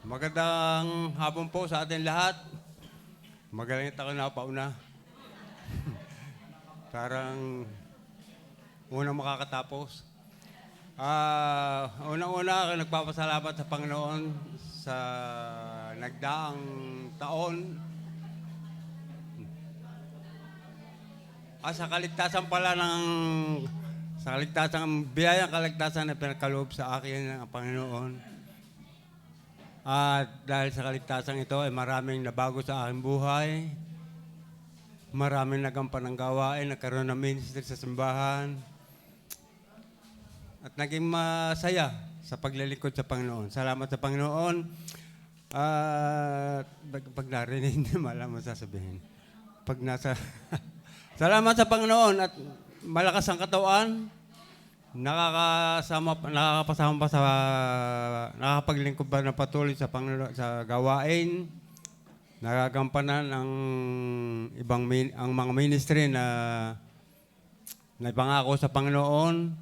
Magandang hapon po sa atin lahat. Magaling ako na pauna. Parang unang makakatapos. Unang-una, nagpapasalamat sa Panginoon sa nagdaang taon. Sa kaligtasan pala sa kaligtasan, biyayang kaligtasan na pinagkaloob sa akin ng Panginoon. At dahil sa kaligtasan ito ay maraming nabago sa aking buhay. Maraming nagampan ng gawain, nagkaroon ng ministry sa simbahan. At naging masaya sa paglilingkod sa Panginoon. Salamat sa Panginoon. At pag narinig, hindi malaman sasabihin. Pag nasa... Salamat sa Panginoon at malakas ang katawan. Nakakapasama pa sa nakakapaglingkod pa na patuloy sa Panginoon sa gawain. Nagagampanan ang ang mga ministry na naipangako sa Panginoon.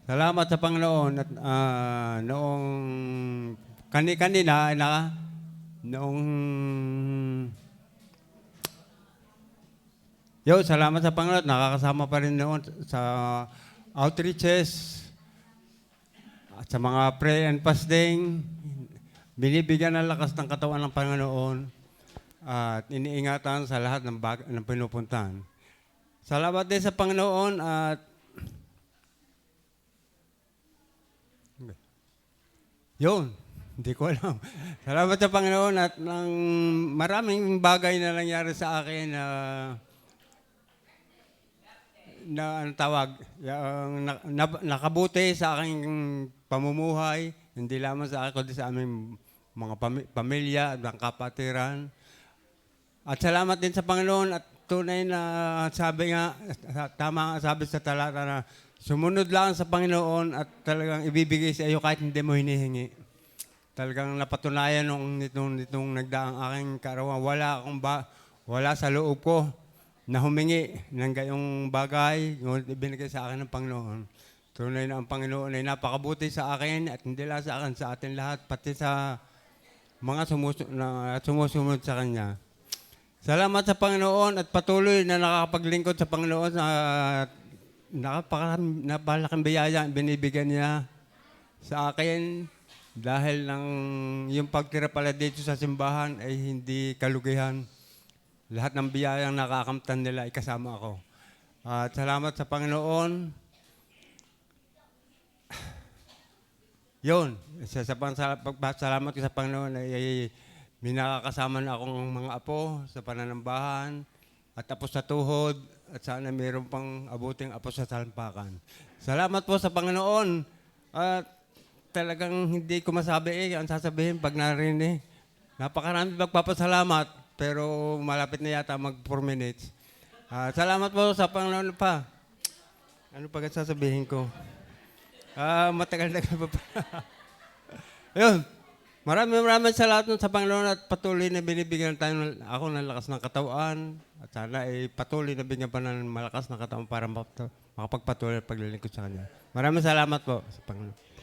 Salamat sa Panginoon at noong kanina salamat sa Panginoon, nakakasama pa rin noon sa outreaches at sa mga pray and fasting. Binibigyan ng lakas ng katawan ng Panginoon at iniingatan sa lahat ng pinupuntahan. Salamat din sa Panginoon at hindi ko alam. Salamat sa Panginoon at ng maraming bagay na nangyari sa akin nakabuti sa aking pamumuhay, hindi lamang sa akin, kundi sa aming mga pamilya at ang kapatiran. At salamat din sa Panginoon at tunay na tama nga sabi sa talata na sumunod lang sa Panginoon at talagang ibibigay sa iyo kahit hindi mo hinihingi. Talagang napatunayan nitong nagdaang aking kaarawan, wala sa loob ko na humingi ng gayong bagay, ngunit ibinigay sa akin ng Panginoon. Tunay na ang Panginoon ay napakabuti sa akin at hindi lang sa akin, sa atin lahat, pati sa mga sumusunod sa Kanya. Salamat sa Panginoon at patuloy na nakakapaglingkod sa Panginoon at napakalaking biyaya binibigyan niya sa akin dahil yung pagtira pala dito sa simbahan ay hindi kalugihan. Lahat ng biyayang nakakamtan nila ay kasama ako. At salamat sa Panginoon. Salamat ko sa Panginoon ay may nakakasama na akong mga apo sa pananambahan at apo sa tuhod at sana mayroon pang abuting apo sa salampakan. Salamat po sa Panginoon at talagang hindi ko masabi ang sasabihin pag narinig. Napakarami magpapasalamat. Pero malapit na yata mag 4 minutes. Salamat po sa Panginoon pa. Ano pa sasabihin ko? Matagal pa. Ayun. Maraming salamat sa Panginoon at patuloy na binibigyan ako ng lakas ng katawan. At sana ay patuloy na bigyan pa ng malakas ng katawan para makapagpatuloy at paglilingkod sa Kanya. Maraming salamat po sa Panginoon.